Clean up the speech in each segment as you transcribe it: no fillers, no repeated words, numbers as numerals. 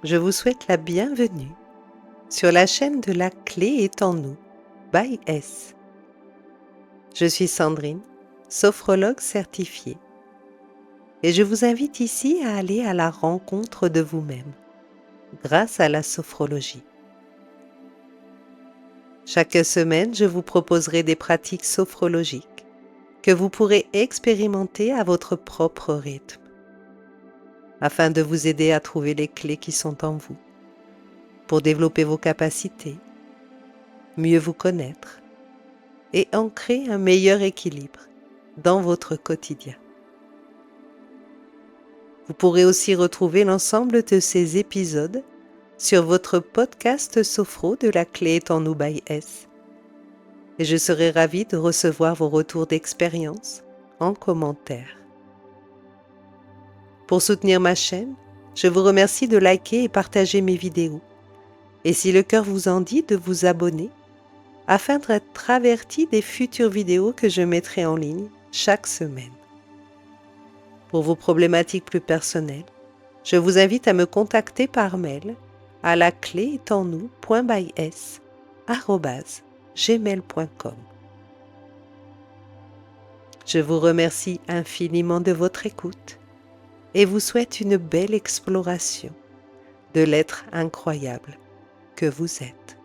Je vous souhaite la bienvenue sur la chaîne de La Clé est en nous, by S. Je suis Sandrine, sophrologue certifiée, et je vous invite ici à aller à la rencontre de vous-même grâce à la sophrologie. Chaque semaine, je vous proposerai des pratiques sophrologiques que vous pourrez expérimenter à votre propre rythme, afin de vous aider à trouver les clés qui sont en vous, pour développer vos capacités, mieux vous connaître et ancrer un meilleur équilibre dans votre quotidien. Vous pourrez aussi retrouver l'ensemble de ces épisodes sur votre podcast Sophro de La Clé est en nous by S. Et je serai ravie de recevoir vos retours d'expérience en commentaire. Pour soutenir ma chaîne, je vous remercie de liker et partager mes vidéos. Et si le cœur vous en dit, de vous abonner afin d'être averti des futures vidéos que je mettrai en ligne chaque semaine. Pour vos problématiques plus personnelles, je vous invite à me contacter par mail à lacléestennous.bys@gmail.com. Je vous remercie infiniment de votre écoute et vous souhaite une belle exploration de l'être incroyable que vous êtes.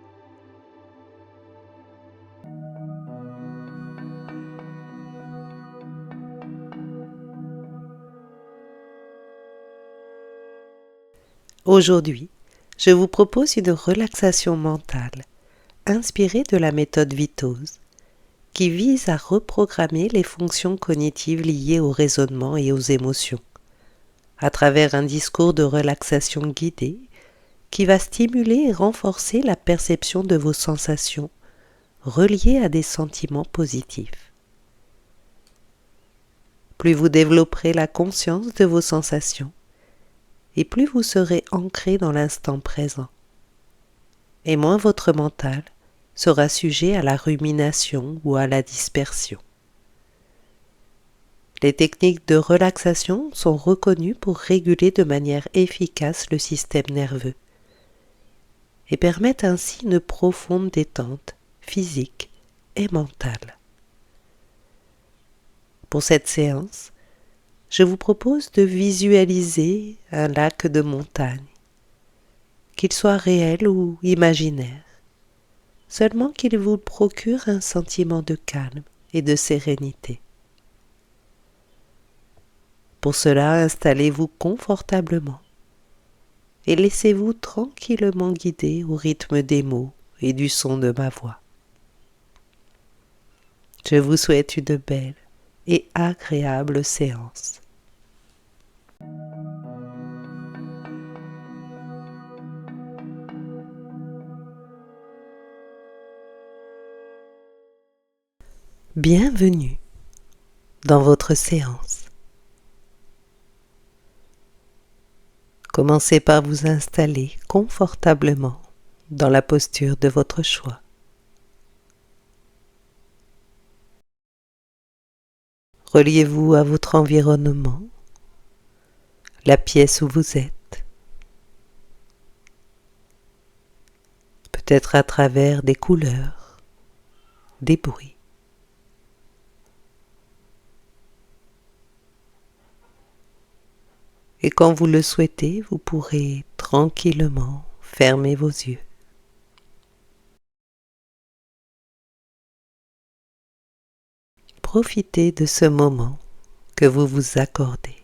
Aujourd'hui, je vous propose une relaxation mentale inspirée de la méthode Vitose qui vise à reprogrammer les fonctions cognitives liées au raisonnement et aux émotions à travers un discours de relaxation guidée qui va stimuler et renforcer la perception de vos sensations reliées à des sentiments positifs. Plus vous développerez la conscience de vos sensations, et plus vous serez ancré dans l'instant présent, et moins votre mental sera sujet à la rumination ou à la dispersion. Les techniques de relaxation sont reconnues pour réguler de manière efficace le système nerveux et permettent ainsi une profonde détente physique et mentale. Pour cette séance, je vous propose de visualiser un lac de montagne, qu'il soit réel ou imaginaire, seulement qu'il vous procure un sentiment de calme et de sérénité. Pour cela, installez-vous confortablement et laissez-vous tranquillement guider au rythme des mots et du son de ma voix. Je vous souhaite une belle et agréable séance. Bienvenue dans votre séance. Commencez par vous installer confortablement dans la posture de votre choix. Reliez-vous à votre environnement, la pièce où vous êtes, peut-être à travers des couleurs, des bruits. Et quand vous le souhaitez, vous pourrez tranquillement fermer vos yeux. Profitez de ce moment que vous vous accordez.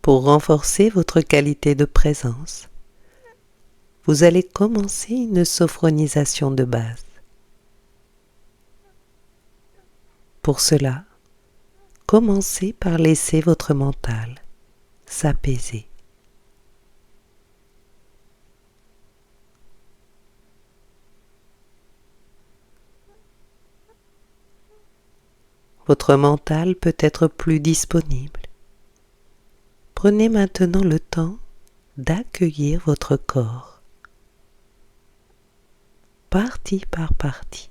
Pour renforcer votre qualité de présence, vous allez commencer une sophronisation de base. Pour cela, commencez par laisser votre mental s'apaiser. Votre mental peut être plus disponible. Prenez maintenant le temps d'accueillir votre corps, partie par partie.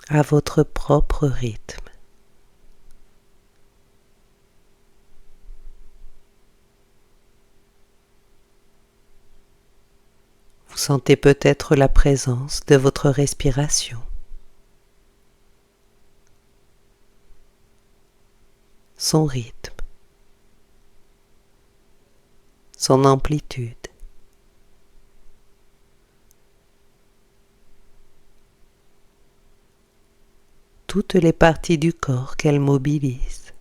à votre propre rythme. Vous sentez peut-être la présence de votre respiration, son rythme, son amplitude. Toutes les parties du corps qu'elle mobilise.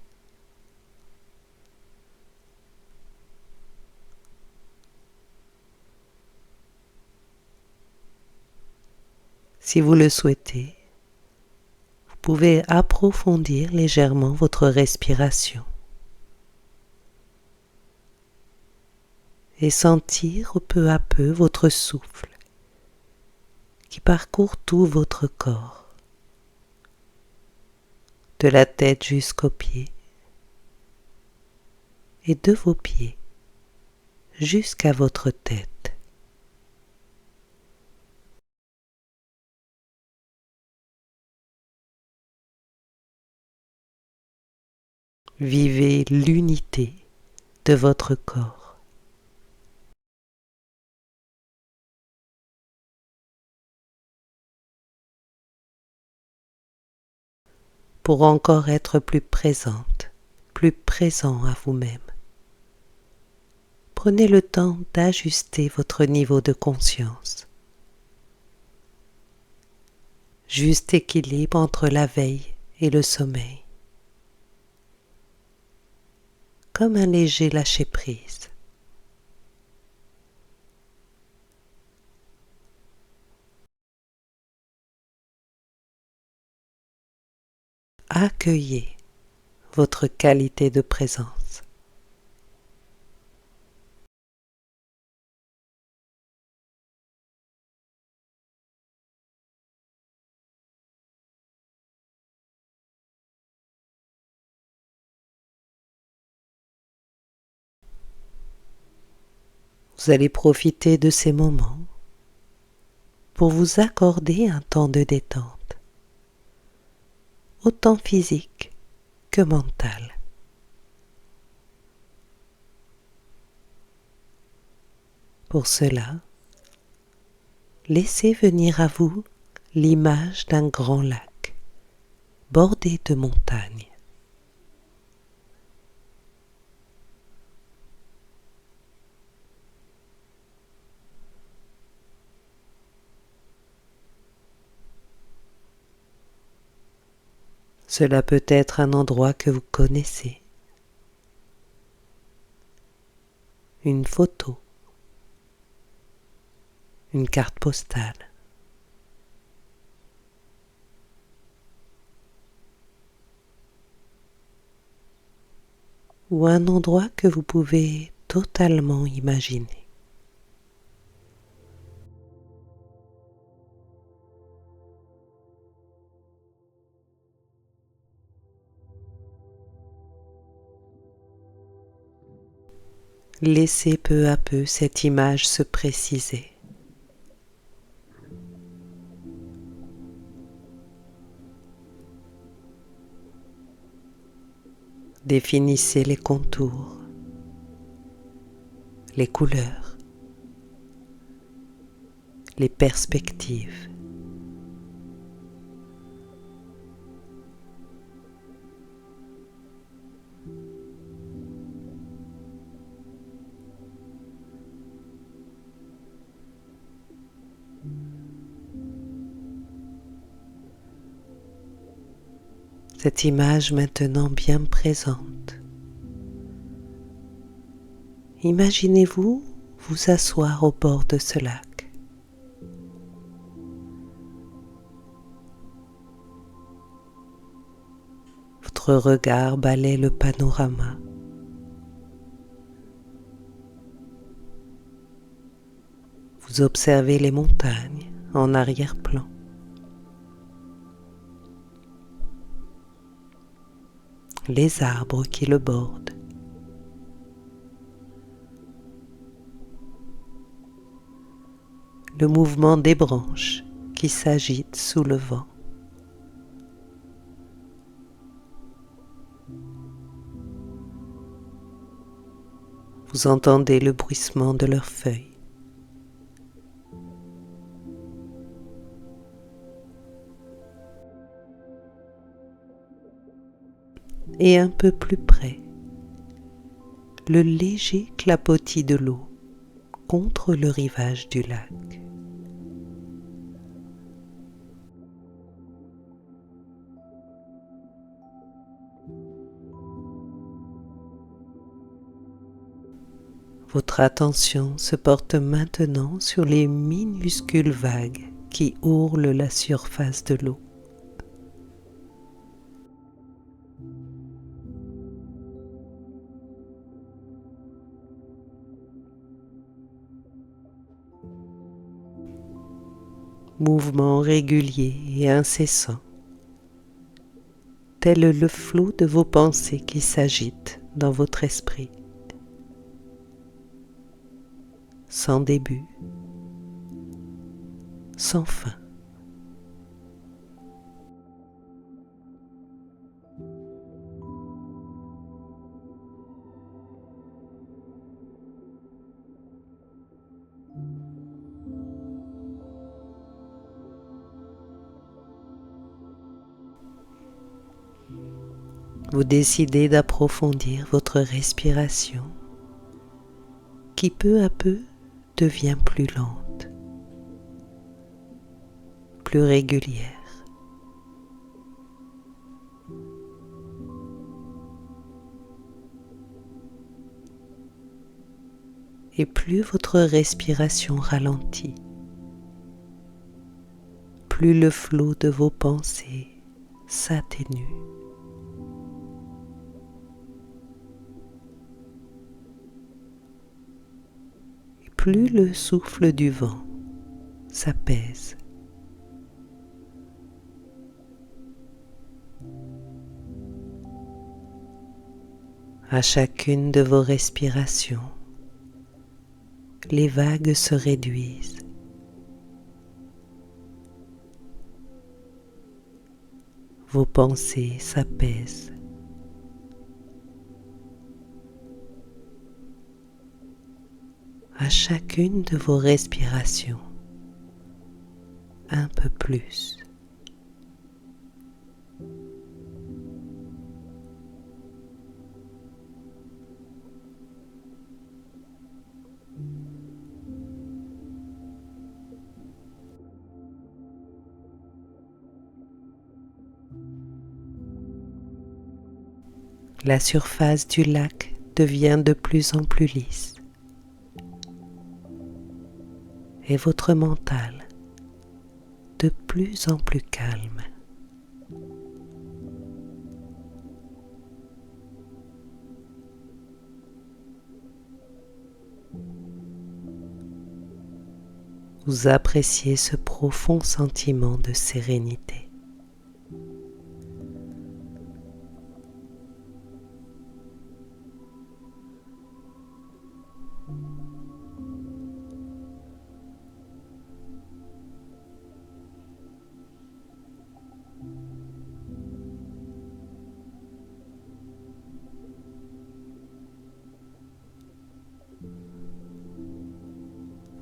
Si vous le souhaitez, vous pouvez approfondir légèrement votre respiration et sentir peu à peu votre souffle qui parcourt tout votre corps, de la tête jusqu'aux pieds et de vos pieds jusqu'à votre tête. Vivez l'unité de votre corps. Pour encore être plus présente, plus présent à vous-même. Prenez le temps d'ajuster votre niveau de conscience. Juste équilibre entre la veille et le sommeil. Comme un léger lâcher-prise. Accueillez votre qualité de présence. Vous allez profiter de ces moments pour vous accorder un temps de détente, autant physique que mental. Pour cela, laissez venir à vous l'image d'un grand lac bordé de montagnes. Cela peut être un endroit que vous connaissez, une photo, une carte postale. Ou un endroit que vous pouvez totalement imaginer. Laissez peu à peu cette image se préciser. Définissez les contours, les couleurs, les perspectives. Cette image maintenant bien présente. Imaginez-vous vous asseoir au bord de ce lac. Votre regard balaie le panorama. Vous observez les montagnes en arrière-plan. Les arbres qui le bordent. Le mouvement des branches qui s'agitent sous le vent. Vous entendez le bruissement de leurs feuilles. Et un peu plus près, le léger clapotis de l'eau contre le rivage du lac. Votre attention se porte maintenant sur les minuscules vagues qui ourlent la surface de l'eau. Mouvement régulier et incessant, tel le flot de vos pensées qui s'agitent dans votre esprit, sans début, sans fin. Vous décidez d'approfondir votre respiration qui peu à peu devient plus lente, plus régulière. Et plus votre respiration ralentit, plus le flot de vos pensées s'atténue. Et plus le souffle du vent s'apaise. À chacune de vos respirations, les vagues se réduisent. Vos pensées s'apaisent. À chacune de vos respirations, un peu plus. La surface du lac devient de plus en plus lisse et votre mental de plus en plus calme. Vous appréciez ce profond sentiment de sérénité.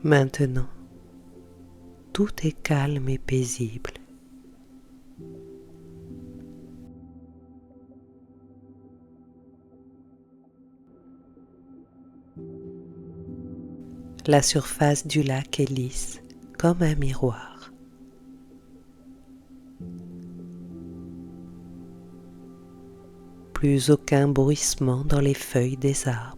Maintenant, tout est calme et paisible. La surface du lac est lisse comme un miroir. Plus aucun bruissement dans les feuilles des arbres.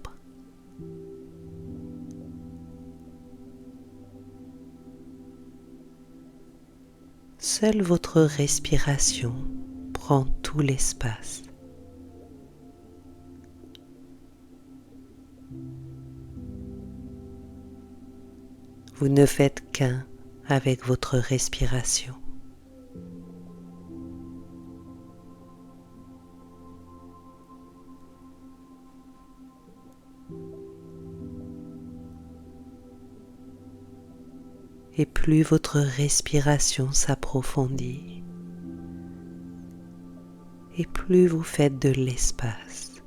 Seule votre respiration prend tout l'espace. Vous ne faites qu'un avec votre respiration. Et plus votre respiration s'approfondit, et plus vous faites de l'espace.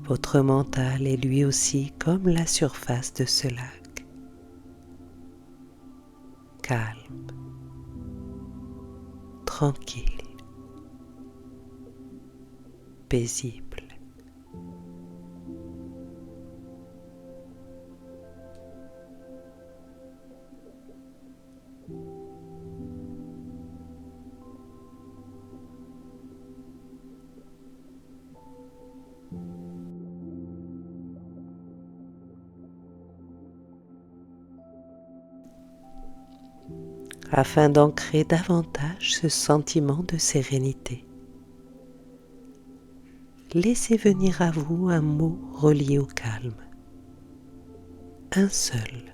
Votre mental est lui aussi comme la surface de ce lac, calme, tranquille, paisible. Afin d'ancrer davantage ce sentiment de sérénité, laissez venir à vous un mot relié au calme, un seul.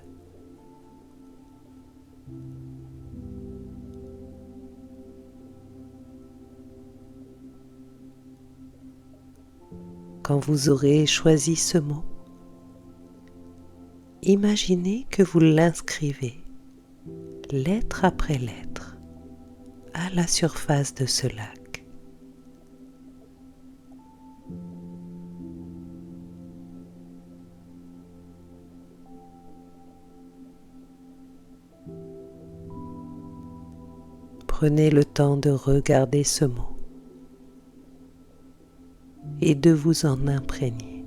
Quand vous aurez choisi ce mot, imaginez que vous l'inscrivez, lettre après lettre, à la surface de ce lac. Prenez le temps de regarder ce mot et de vous en imprégner.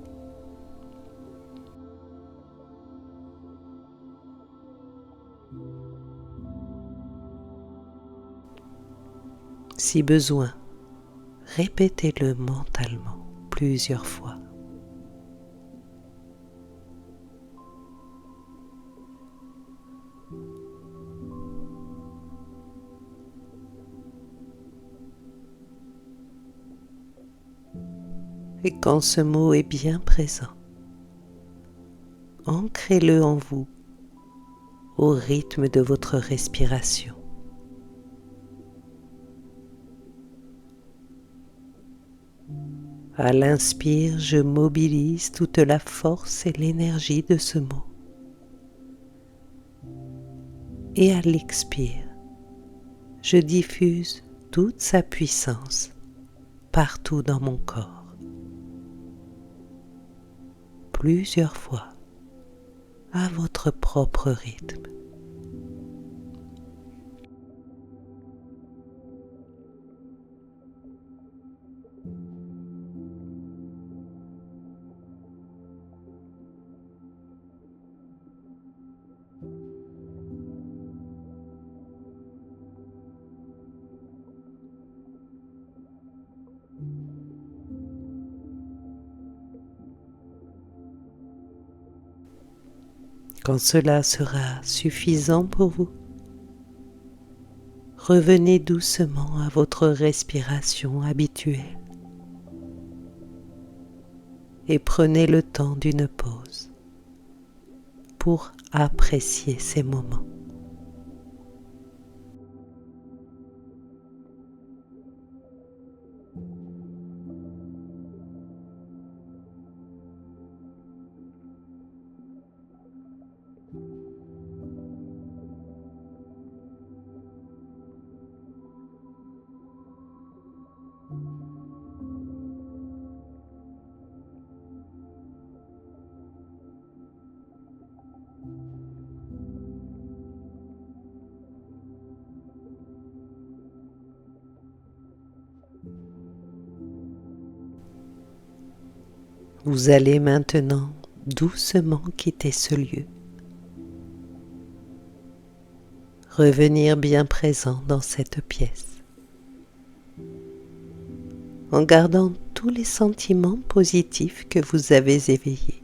Si besoin, répétez-le mentalement plusieurs fois. Et quand ce mot est bien présent, ancrez-le en vous au rythme de votre respiration. À l'inspire, je mobilise toute la force et l'énergie de ce mot. Et à l'expire, je diffuse toute sa puissance partout dans mon corps. Plusieurs fois, à votre propre rythme. Quand cela sera suffisant pour vous, revenez doucement à votre respiration habituelle et prenez le temps d'une pause pour apprécier ces moments. Vous allez maintenant doucement quitter ce lieu. Revenir bien présent dans cette pièce, en gardant tous les sentiments positifs que vous avez éveillés,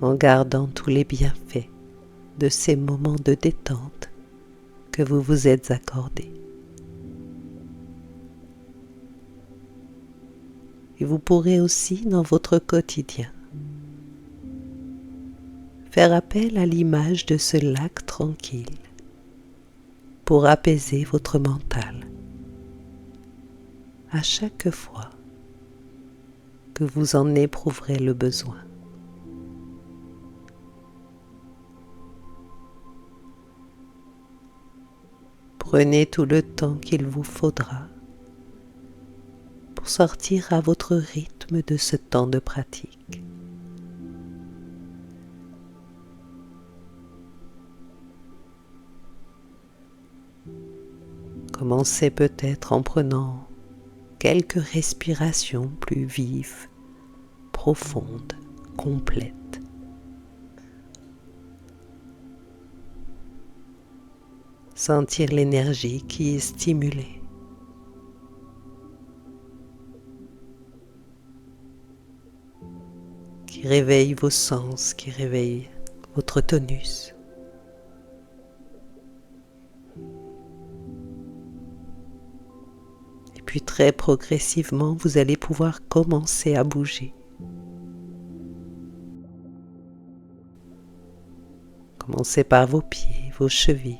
en gardant tous les bienfaits de ces moments de détente que vous vous êtes accordés. Et vous pourrez aussi, dans votre quotidien, faire appel à l'image de ce lac tranquille pour apaiser votre mental à chaque fois que vous en éprouverez le besoin. Prenez tout le temps qu'il vous faudra pour sortir à votre rythme de ce temps de pratique. Commencez peut-être en prenant quelques respirations plus vives, profondes, complètes. Sentir l'énergie qui est stimulée. Qui réveille vos sens, qui réveille votre tonus. Et puis très progressivement, vous allez pouvoir commencer à bouger. Commencez par vos pieds, vos chevilles.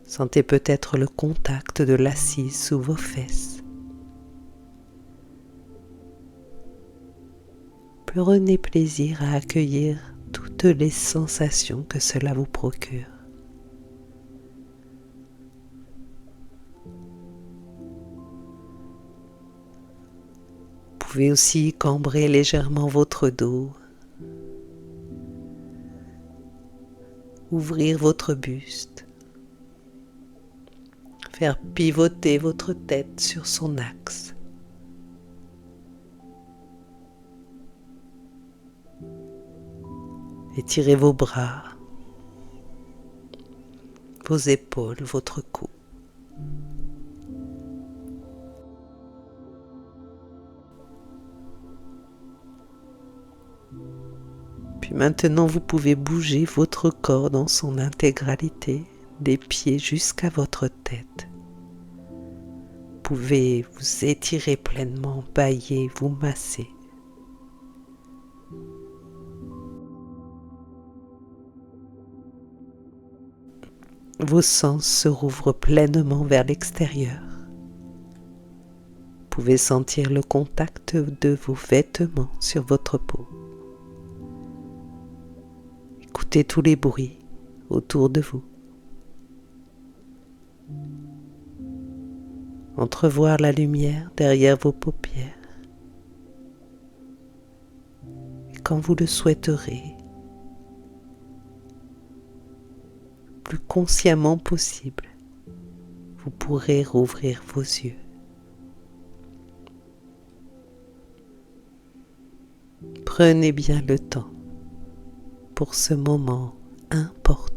Sentez peut-être le contact de l'assise sous vos fesses. Prenez plaisir à accueillir toutes les sensations que cela vous procure. Vous pouvez aussi cambrer légèrement votre dos, ouvrir votre buste, faire pivoter votre tête sur son axe. Étirez vos bras, vos épaules, votre cou. Puis maintenant, vous pouvez bouger votre corps dans son intégralité, des pieds jusqu'à votre tête. Vous pouvez vous étirer pleinement, bâiller, vous masser. Vos sens se rouvrent pleinement vers l'extérieur. Vous pouvez sentir le contact de vos vêtements sur votre peau. Écoutez tous les bruits autour de vous. Entrevoir la lumière derrière vos paupières. Et quand vous le souhaiterez, le plus consciemment possible, vous pourrez rouvrir vos yeux. Prenez bien le temps pour ce moment important.